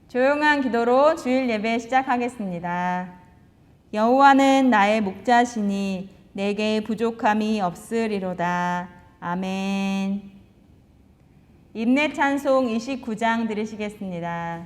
조용한 기도로 주일 예배 시작하겠습니다. 여호와는 나의 목자시니 내게 부족함이 없으리로다. 아멘. 인내 찬송 29장 들으시겠습니다.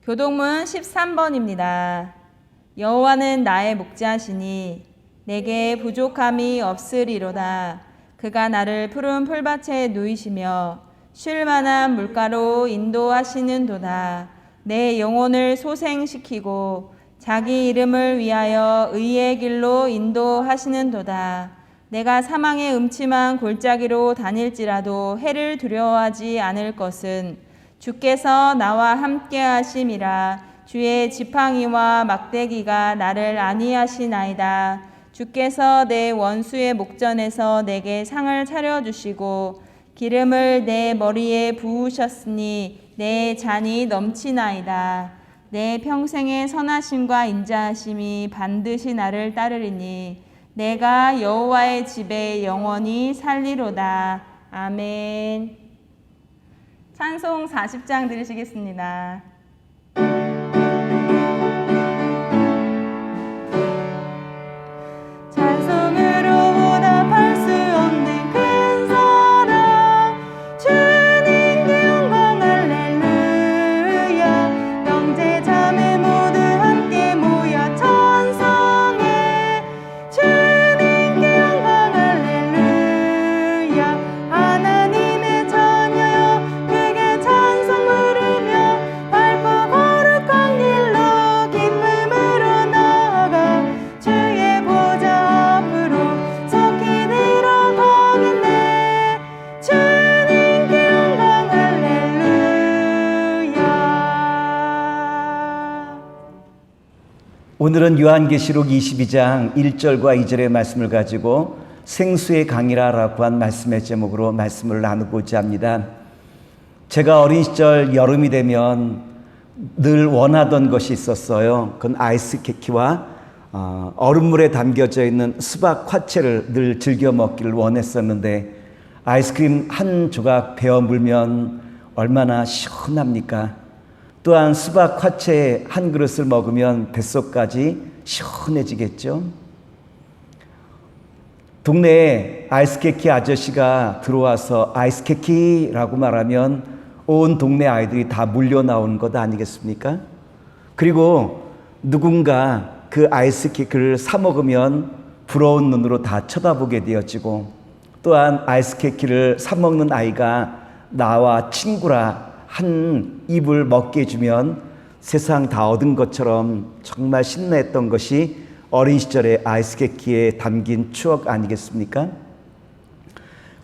교동문 13번입니다. 여호와는 나의 목자시니 내게 부족함이 없으리로다. 그가 나를 푸른 풀밭에 누이시며 쉴 만한 물가로 인도하시는도다. 내 영혼을 소생시키고 자기 이름을 위하여 의의 길로 인도하시는도다. 내가 사망의 음침한 골짜기로 다닐지라도 해를 두려워하지 않을 것은 주께서 나와 함께 하심이라. 주의 지팡이와 막대기가 나를 안위하시나이다. 주께서 내 원수의 목전에서 내게 상을 차려주시고 기름을 내 머리에 부으셨으니 내 잔이 넘치나이다. 내 평생의 선하심과 인자하심이 반드시 나를 따르리니 내가 여호와의 집에 영원히 살리로다. 아멘. 찬송 40장 들으시겠습니다. 찬송으로 보답할 수 없는 큰 사랑 주님께 영광 할렐루야. 형제 자매 모두 함께 모여 찬송해 주님께 영광 할렐루야. 하나님의 자녀여 크게 찬송 부르며 밝고 거룩한 길로 기쁨으로 나아가 주의 보좌 앞으로 속히 들어가겠네. 주님께 영광 할렐루야. 오늘은 요한계시록 22장 1절과 2절의 말씀을 가지고 생수의 강이라라고 한 말씀의 제목으로 말씀을 나누고자 합니다. 제가 어린 시절 여름이 되면 늘 원하던 것이 있었어요. 그건 아이스케키와 얼음물에 담겨져 있는 수박 화채를 늘 즐겨 먹기를 원했었는데 아이스크림 한 조각 베어 물면 얼마나 시원합니까? 또한 수박 화채 한 그릇을 먹으면 뱃속까지 시원해지겠죠? 동네에 아이스케키 아저씨가 들어와서 아이스케키라고 말하면 온 동네 아이들이 다 몰려 나오는 것 아니겠습니까? 그리고 누군가 그 아이스케키를 사 먹으면 부러운 눈으로 다 쳐다보게 되어지고 또한 아이스케키를 사 먹는 아이가 나와 친구라 한 입을 먹게 해주면 세상 다 얻은 것처럼 정말 신나했던 것이 어린 시절의 아이스케키에 담긴 추억 아니겠습니까?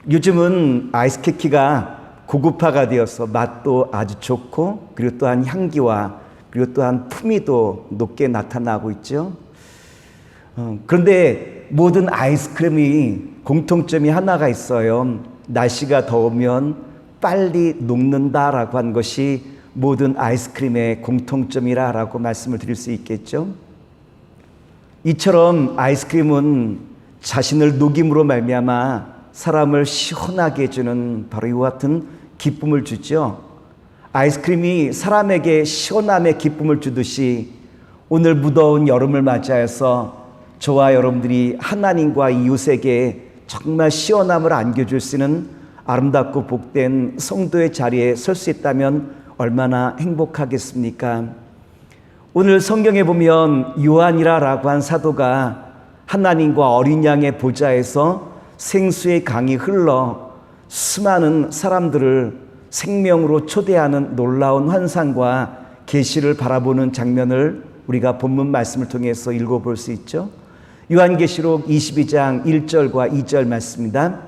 요즘은 아이스케키가 고급화가 되어서 맛도 아주 좋고 그리고 또한 향기와 그리고 또한 품위도 높게 나타나고 있죠. 그런데 모든 아이스크림이 공통점이 하나가 있어요. 날씨가 더우면 빨리 녹는다라고 한 것이 모든 아이스크림의 공통점이라고 말씀을 드릴 수 있겠죠. 이처럼 아이스크림은 자신을 녹임으로 말미암아 사람을 시원하게 해주는 바로 이와 같은 기쁨을 주죠. 아이스크림이 사람에게 시원함의 기쁨을 주듯이 오늘 무더운 여름을 맞이해서 저와 여러분들이 하나님과 이웃에게 정말 시원함을 안겨줄 수 있는 아름답고 복된 성도의 자리에 설 수 있다면 얼마나 행복하겠습니까? 오늘 성경에 보면 요한이라고 한 사도가 하나님과 어린 양의 보좌에서 생수의 강이 흘러 수많은 사람들을 생명으로 초대하는 놀라운 환상과 계시를 바라보는 장면을 우리가 본문 말씀을 통해서 읽어볼 수 있죠. 요한계시록 22장 1절과 2절 말씀입니다.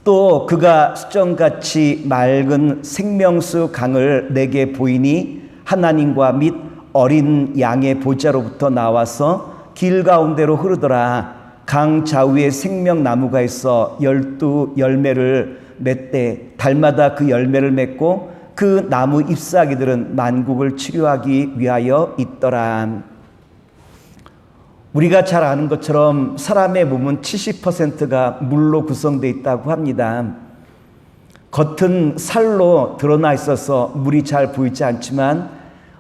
또 그가 수정같이 맑은 생명수 강을 내게 보이니 하나님과 및 어린 양의 보좌로부터 나와서 길 가운데로 흐르더라. 강 좌우에 생명나무가 있어 12 열매를 맺되 달마다 그 열매를 맺고 그 나무 잎사귀들은 만국을 치료하기 위하여 있더라. 우리가 잘 아는 것처럼 사람의 몸은 70%가 물로 구성되어 있다고 합니다. 겉은 살로 드러나 있어서 물이 잘 보이지 않지만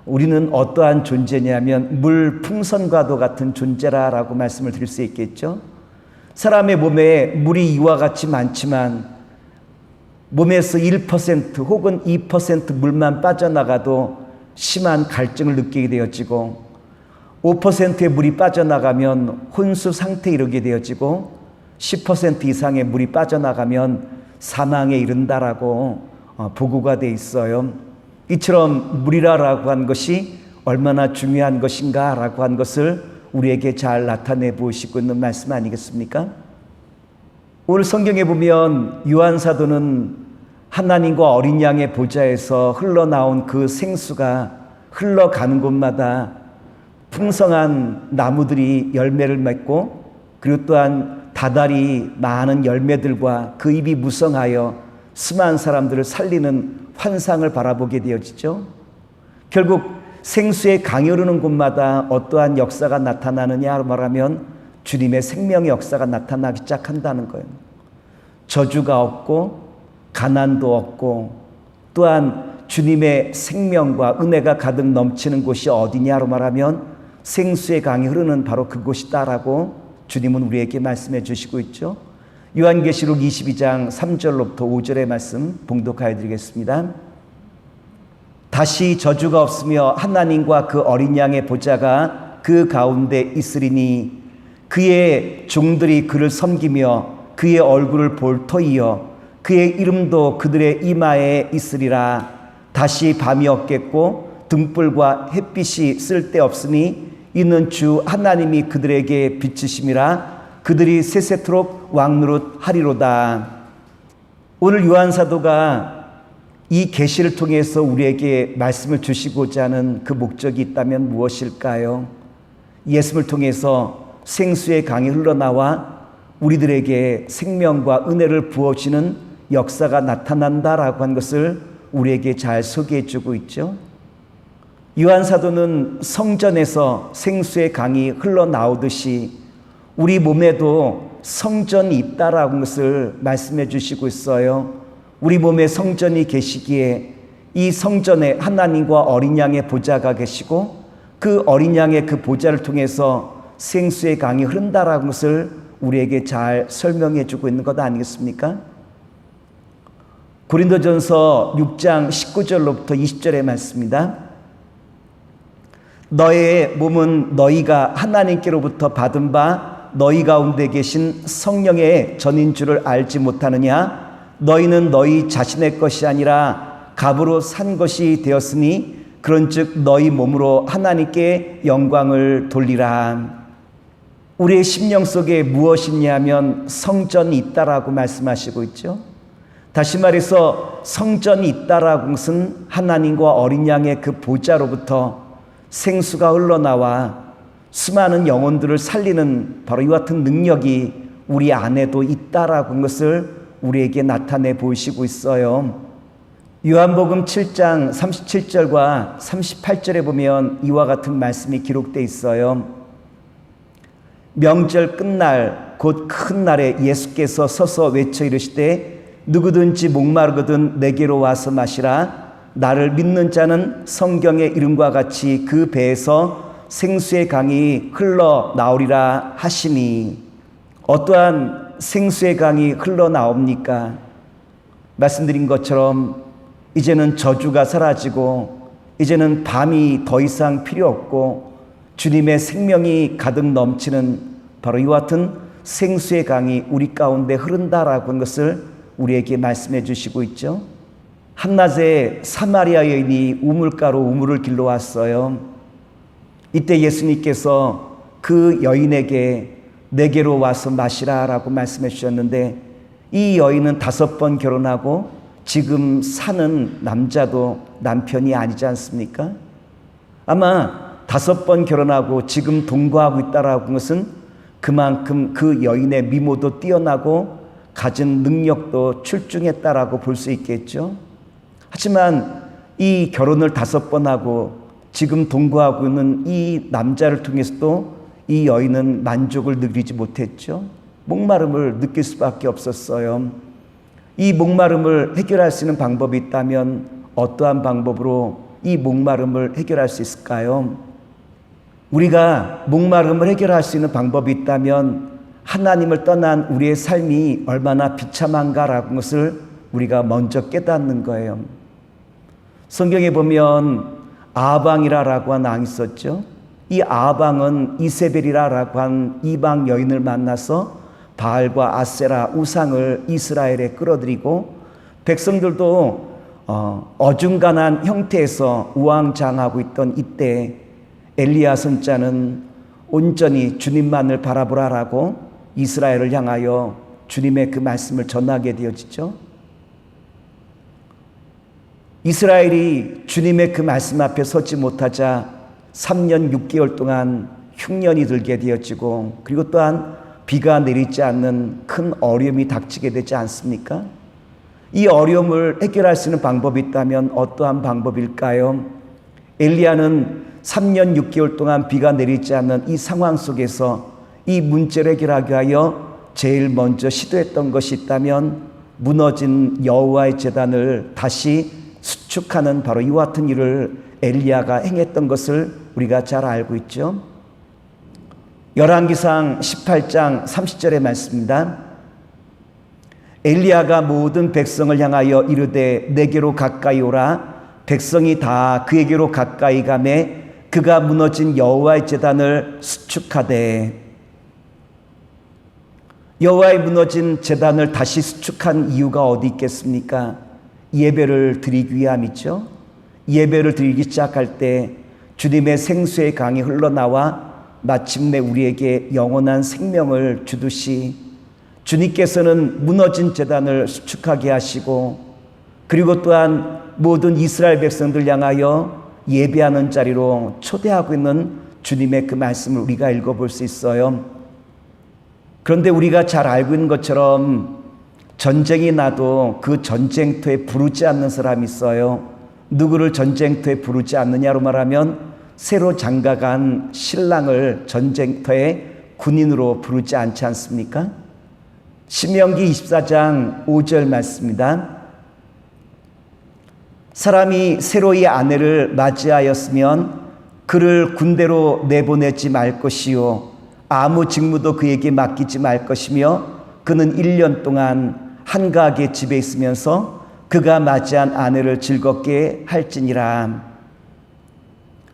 우리는 어떠한 존재냐면 물 풍선과도 같은 존재라고 말씀을 드릴 수 있겠죠. 사람의 몸에 물이 이와 같이 많지만 몸에서 1% 혹은 2% 물만 빠져나가도 심한 갈증을 느끼게 되어지고 5%의 물이 빠져나가면 혼수 상태에 이르게 되어지고 10% 이상의 물이 빠져나가면 사망에 이른다라고 보고가 돼 있어요. 이처럼 물이라고 한 것이 얼마나 중요한 것인가라고 한 것을 우리에게 잘 나타내 보시고 있는 말씀 아니겠습니까? 오늘 성경에 보면 요한 사도는 하나님과 어린 양의 보좌에서 흘러나온 그 생수가 흘러가는 곳마다 풍성한 나무들이 열매를 맺고 그리고 또한 다달이 많은 열매들과 그 잎이 무성하여 수많은 사람들을 살리는 환상을 바라보게 되어지죠. 결국 생수의 강이 흐르는 곳마다 어떠한 역사가 나타나느냐 말하면 주님의 생명의 역사가 나타나기 시작한다는 거예요. 저주가 없고 가난도 없고 또한 주님의 생명과 은혜가 가득 넘치는 곳이 어디냐로 말하면 생수의 강이 흐르는 바로 그곳이다라고 주님은 우리에게 말씀해 주시고 있죠. 요한계시록 22장 3절로부터 5절의 말씀 봉독하여 드리겠습니다. 다시 저주가 없으며 하나님과 그 어린 양의 보좌가 그 가운데 있으리니 그의 종들이 그를 섬기며 그의 얼굴을 볼 터이여 그의 이름도 그들의 이마에 있으리라. 다시 밤이 없겠고 등불과 햇빛이 쓸데없으니 이는 주 하나님이 그들에게 비치심이라. 그들이 세세토록 왕노릇 하리로다. 오늘 요한 사도가 이 계시를 통해서 우리에게 말씀을 주시고자 하는 그 목적이 있다면 무엇일까요? 예수를 통해서 생수의 강이 흘러나와 우리들에게 생명과 은혜를 부어주는 역사가 나타난다라고 한 것을 우리에게 잘 소개해 주고 있죠. 요한 사도는 성전에서 생수의 강이 흘러나오듯이 우리 몸에도 성전이 있다라고 하는 것을 말씀해 주시고 있어요. 우리 몸에 성전이 계시기에 이 성전에 하나님과 어린 양의 보좌가 계시고 그 어린 양의 그 보좌를 통해서 생수의 강이 흐른다라는 것을 우리에게 잘 설명해 주고 있는 것 아니겠습니까? 고린도전서 6장 19절로부터 20절의 말씀입니다. 너의 몸은 너희가 하나님께로부터 받은 바 너희 가운데 계신 성령의 전인 줄을 알지 못하느냐? 너희는 너희 자신의 것이 아니라 값으로 산 것이 되었으니 그런즉 너희 몸으로 하나님께 영광을 돌리라. 우리의 심령 속에 무엇이 있냐면 성전이 있다라고 말씀하시고 있죠. 다시 말해서 성전이 있다라는 것은 하나님과 어린 양의 그 보좌로부터 생수가 흘러나와 수많은 영혼들을 살리는 바로 이와 같은 능력이 우리 안에도 있다라고 하는 것을 우리에게 나타내 보이시고 있어요. 요한복음 7장 37절과 38절에 보면 이와 같은 말씀이 기록되어 있어요. 명절 끝날 곧 큰 날에 예수께서 서서 외쳐 이르시되 누구든지 목마르거든 내게로 와서 마시라. 나를 믿는 자는 성경의 이름과 같이 그 배에서 생수의 강이 흘러나오리라 하시니. 어떠한 생수의 강이 흘러나옵니까? 말씀드린 것처럼 이제는 저주가 사라지고 이제는 밤이 더 이상 필요 없고 주님의 생명이 가득 넘치는 바로 이와 같은 생수의 강이 우리 가운데 흐른다라고 하는 것을 우리에게 말씀해 주시고 있죠. 한낮에 사마리아 여인이 우물가로 우물을 길러 왔어요. 이때 예수님께서 그 여인에게 내게로 와서 마시라라고 말씀해 주셨는데, 이 여인은 5번 결혼하고 지금 사는 남자도 남편이 아니지 않습니까? 아마 5번 결혼하고 지금 동거하고 있다라고 하는 것은 그만큼 그 여인의 미모도 뛰어나고 가진 능력도 출중했다라고 볼 수 있겠죠. 하지만 이 결혼을 5번 하고 지금 동거하고 있는 이 남자를 통해서도 이 여인은 만족을 누리지 못했죠. 목마름을 느낄 수밖에 없었어요. 이 목마름을 해결할 수 있는 방법이 있다면 어떠한 방법으로 이 목마름을 해결할 수 있을까요? 우리가 목마름을 해결할 수 있는 방법이 있다면 하나님을 떠난 우리의 삶이 얼마나 비참한가라는 것을 우리가 먼저 깨닫는 거예요. 성경에 보면 아방이라고 한 왕이 있었죠. 이 아방은 이세벨이라고 한 이방 여인을 만나서 바알과 아세라 우상을 이스라엘에 끌어들이고, 백성들도 어중간한 형태에서 우왕좌왕하고 있던 이때 엘리야 선자는 온전히 주님만을 바라보라라고 이스라엘을 향하여 주님의 그 말씀을 전하게 되어지죠. 이스라엘이 주님의 그 말씀 앞에 서지 못하자 3년 6개월 동안 흉년이 들게 되어지고, 그리고 또한 비가 내리지 않는 큰 어려움이 닥치게 되지 않습니까? 이 어려움을 해결할 수 있는 방법이 있다면 어떠한 방법일까요? 엘리야는 3년 6개월 동안 비가 내리지 않는 이 상황 속에서 이 문제를 해결하기 위하여 제일 먼저 시도했던 것이 있다면 무너진 여호와의 제단을 다시 수축하는 바로 이와 같은 일을 엘리야가 행했던 것을 우리가 잘 알고 있죠. 열왕기상 18장 30절의 말씀입니다. 엘리야가 모든 백성을 향하여 이르되 내게로 가까이 오라. 백성이 다 그에게로 가까이 가매 그가 무너진 여호와의 제단을 수축하되. 여호와의 무너진 제단을 다시 수축한 이유가 어디 있겠습니까? 예배를 드리기 위함이죠. 예배를 드리기 시작할 때 주님의 생수의 강이 흘러나와 마침내 우리에게 영원한 생명을 주듯이 주님께서는 무너진 제단을 수축하게 하시고, 그리고 또한 모든 이스라엘 백성들 향하여 예배하는 자리로 초대하고 있는 주님의 그 말씀을 우리가 읽어볼 수 있어요. 그런데 우리가 잘 알고 있는 것처럼 전쟁이 나도 그 전쟁터에 부르지 않는 사람이 있어요. 누구를 전쟁터에 부르지 않느냐로 말하면 새로 장가간 신랑을 전쟁터에 군인으로 부르지 않지 않습니까? 신명기 24장 5절 말씀입니다. 사람이 새로이 아내를 맞이하였으면 그를 군대로 내보내지 말 것이요 아무 직무도 그에게 맡기지 말 것이며 그는 1년 동안 한가하게 집에 있으면서 그가 맞이한 아내를 즐겁게 할지니라.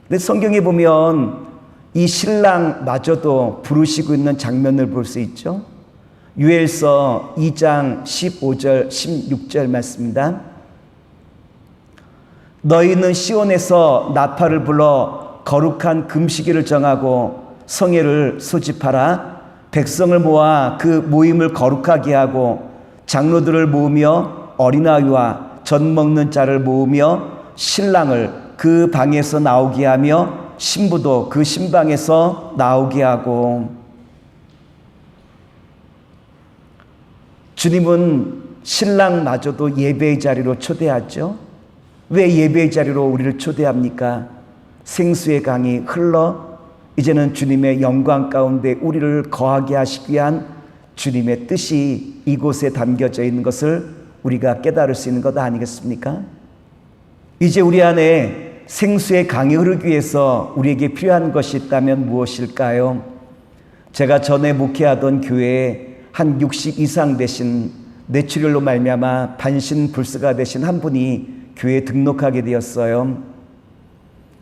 근데 성경에 보면 이 신랑마저도 부르시고 있는 장면을 볼 수 있죠. 유엘서 2장 15절 16절 말씀입니다. 너희는 시온에서 나팔을 불러 거룩한 금식일을 정하고 성회를 소집하라. 백성을 모아 그 모임을 거룩하게 하고 장로들을 모으며 어린아이와 젖 먹는 자를 모으며 신랑을 그 방에서 나오게 하며 신부도 그 신방에서 나오게 하고. 주님은 신랑마저도 예배의 자리로 초대하죠. 왜 예배의 자리로 우리를 초대합니까? 생수의 강이 흘러 이제는 주님의 영광 가운데 우리를 거하게 하시기 위한 주님의 뜻이 이곳에 담겨져 있는 것을 우리가 깨달을 수 있는 것 아니겠습니까? 이제 우리 안에 생수의 강이 흐르기 위해서 우리에게 필요한 것이 있다면 무엇일까요? 제가 전에 목회하던 교회에 한 60 이상 되신 뇌출혈로 말미암아 반신불수가 되신 한 분이 교회에 등록하게 되었어요.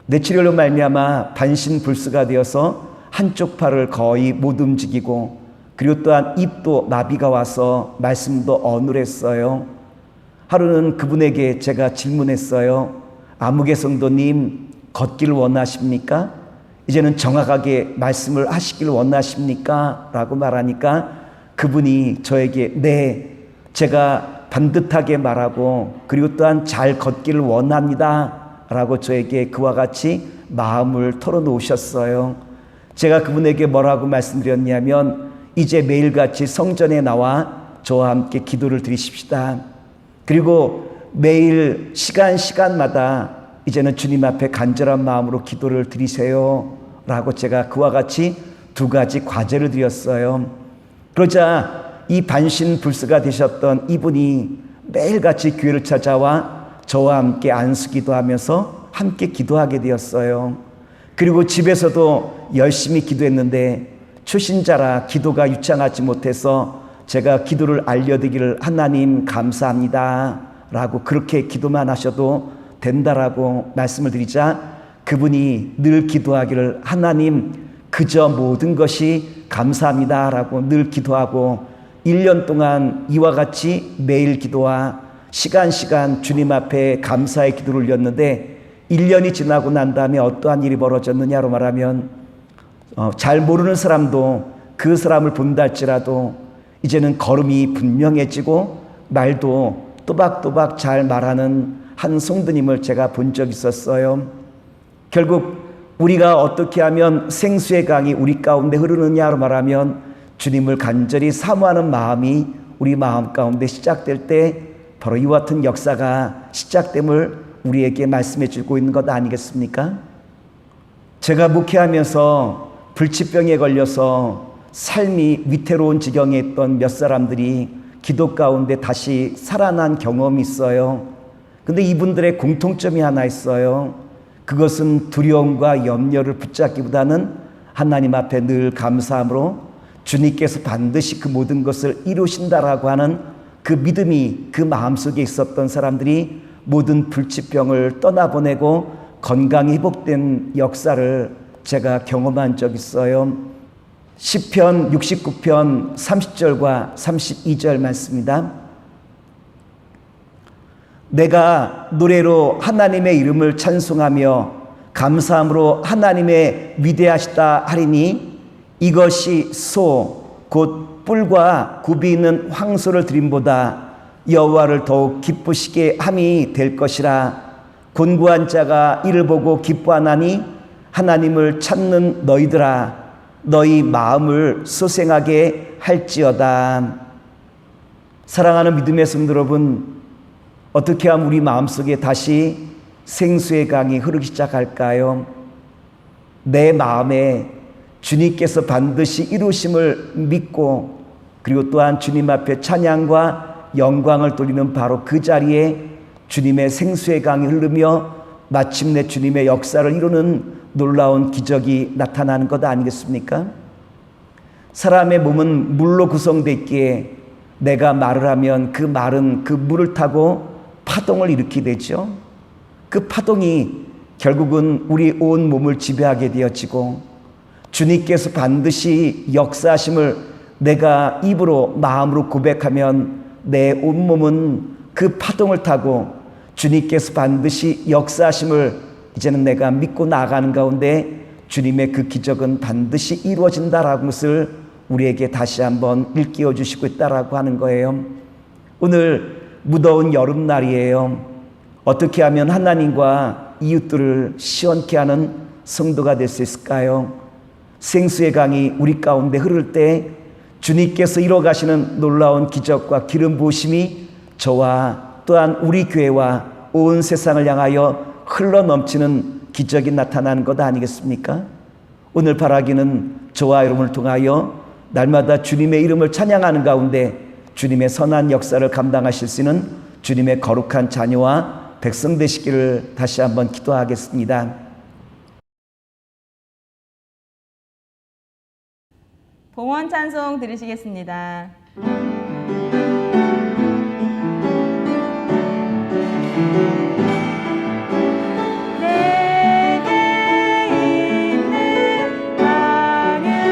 뇌출혈로 말미암아 반신불수가 되어서 한쪽 팔을 거의 못 움직이고 그리고 또한 입도 마비가 와서 말씀도 어눌했어요. 하루는 그분에게 제가 질문했어요. 아무개 성도님, 걷기를 원하십니까? 이제는 정확하게 말씀을 하시길 원하십니까? 라고 말하니까 그분이 저에게 네, 제가 반듯하게 말하고 그리고 또한 잘 걷기를 원합니다. 라고 저에게 그와 같이 마음을 털어놓으셨어요. 제가 그분에게 뭐라고 말씀드렸냐면 이제 매일같이 성전에 나와 저와 함께 기도를 드리십시다. 그리고 매일 시간마다 이제는 주님 앞에 간절한 마음으로 기도를 드리세요. 라고 제가 그와 같이 두 가지 과제를 드렸어요. 그러자 이 반신불수가 되셨던 이분이 매일같이 교회를 찾아와 저와 함께 안수기도 하면서 함께 기도하게 되었어요. 그리고 집에서도 열심히 기도했는데 초신자라 기도가 유창하지 못해서 제가 기도를 알려드리기를 하나님 감사합니다 라고 그렇게 기도만 하셔도 된다라고 말씀을 드리자 그분이 늘 기도하기를 하나님 그저 모든 것이 감사합니다 라고 늘 기도하고 1년 동안 이와 같이 매일 기도와 시간 주님 앞에 감사의 기도를 올렸는데 1년이 지나고 난 다음에 어떠한 일이 벌어졌느냐로 말하면 잘 모르는 사람도 그 사람을 본다 할지라도 이제는 걸음이 분명해지고 말도 또박또박 잘 말하는 한 성도님을 제가 본 적이 있었어요. 결국 우리가 어떻게 하면 생수의 강이 우리 가운데 흐르느냐로 말하면 주님을 간절히 사모하는 마음이 우리 마음 가운데 시작될 때 바로 이와 같은 역사가 시작됨을 우리에게 말씀해 주고 있는 것 아니겠습니까? 제가 목회하면서 불치병에 걸려서 삶이 위태로운 지경에 있던 몇 사람들이 기도 가운데 다시 살아난 경험이 있어요. 근데 이분들의 공통점이 하나 있어요. 그것은 두려움과 염려를 붙잡기보다는 하나님 앞에 늘 감사함으로 주님께서 반드시 그 모든 것을 이루신다라고 하는 그 믿음이 그 마음속에 있었던 사람들이 모든 불치병을 떠나보내고 건강이 회복된 역사를 제가 경험한 적이 있어요. 시편 69편 30절과 32절 말씀입니다. 내가 노래로 하나님의 이름을 찬송하며 감사함으로 하나님의 위대하시다 하리니 이것이 곧 뿔과 굽이 있는 황소를 드림보다 여호와를 더욱 기쁘시게 함이 될 것이라. 곤고한 자가 이를 보고 기뻐하나니 하나님을 찾는 너희들아 너희 마음을 소생하게 할지어다. 사랑하는 믿음의 성도 여러분, 어떻게 하면 우리 마음속에 다시 생수의 강이 흐르기 시작할까요? 내 마음에 주님께서 반드시 이루심을 믿고 그리고 또한 주님 앞에 찬양과 영광을 돌리는 바로 그 자리에 주님의 생수의 강이 흐르며 마침내 주님의 역사를 이루는 놀라운 기적이 나타나는 것 아니겠습니까? 사람의 몸은 물로 구성되어 있기에 내가 말을 하면 그 말은 그 물을 타고 파동을 일으키게 되죠. 그 파동이 결국은 우리 온 몸을 지배하게 되어지고 주님께서 반드시 역사하심을 내가 입으로 마음으로 고백하면 내 온몸은 그 파동을 타고 주님께서 반드시 역사하심을 이제는 내가 믿고 나아가는 가운데 주님의 그 기적은 반드시 이루어진다라는 것을 우리에게 다시 한번 일깨워 주시고 있다라고 하는 거예요. 오늘 무더운 여름날이에요. 어떻게 하면 하나님과 이웃들을 시원케 하는 성도가 될 수 있을까요? 생수의 강이 우리 가운데 흐를 때 주님께서 이뤄가시는 놀라운 기적과 기름 부으심이 저와 또한 우리 교회와 온 세상을 향하여 흘러넘치는 기적이 나타나는 것 아니겠습니까? 오늘 바라기는 저와 여러분을 통하여 날마다 주님의 이름을 찬양하는 가운데 주님의 선한 역사를 감당하실 수 있는 주님의 거룩한 자녀와 백성 되시기를 다시 한번 기도하겠습니다. 봉헌 찬송 들으시겠습니다. 내게 있는 만유한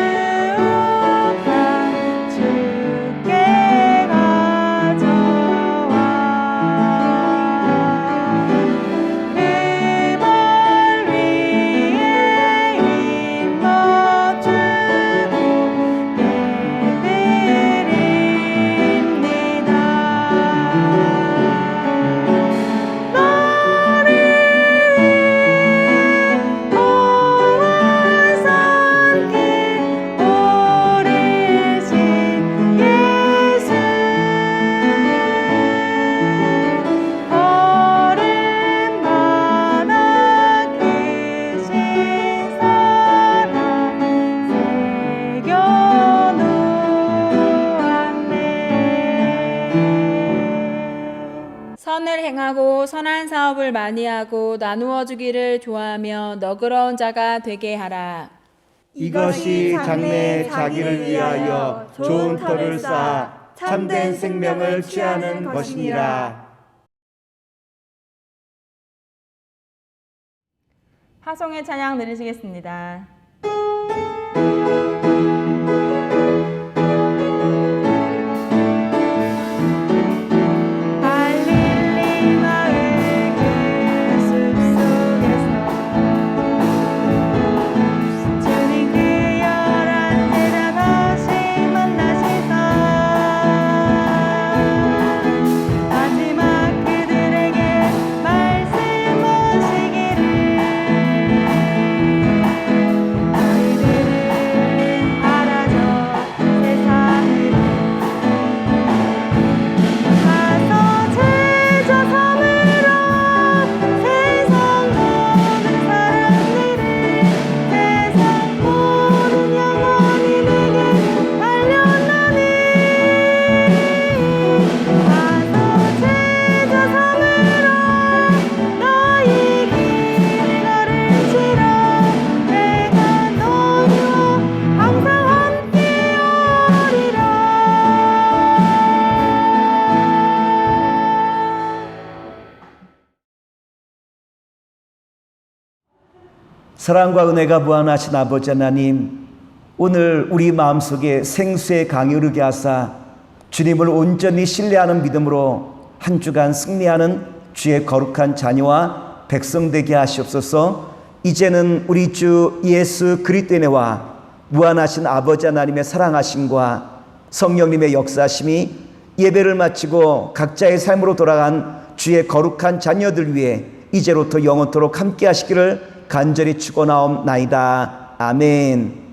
선을 행하고 선한 사업을 많이 하고 나누어 주기를 좋아하며 너그러운 자가 되게 하라. 이것이 장래에 자기를 위하여 좋은 터를 쌓아 참된 생명을 취하는 것이니라. 화성의 찬양 들으시겠습니다. 갈릴리 마을 그 숲속에서 주님 그 열한 제자 다시 만나시다. 마지막 그들에게 말씀하시기를 너희들은 알아서 세상으로 가서 제자 삼으라. 세상 모든 사람들을 세상 모든 영혼이 내게 달려나니 가서 제자 삼으라. 너희 길을 걸을지라. 내가 너희와 항상 함께하리라. 사랑과 은혜가 무한하신 아버지 하나님, 오늘 우리 마음속에 생수의 강이 흐르게 하사 주님을 온전히 신뢰하는 믿음으로 한 주간 승리하는 주의 거룩한 자녀와 백성 되게 하시옵소서. 이제는 우리 주 예수 그리스도의 은혜와 무한하신 아버지 하나님의 사랑하심과 성령님의 역사하심이 예배를 마치고 각자의 삶으로 돌아간 주의 거룩한 자녀들 위해 이제로부터 영원토록 함께 하시기를 간절히 축원하옵나이다. 아멘.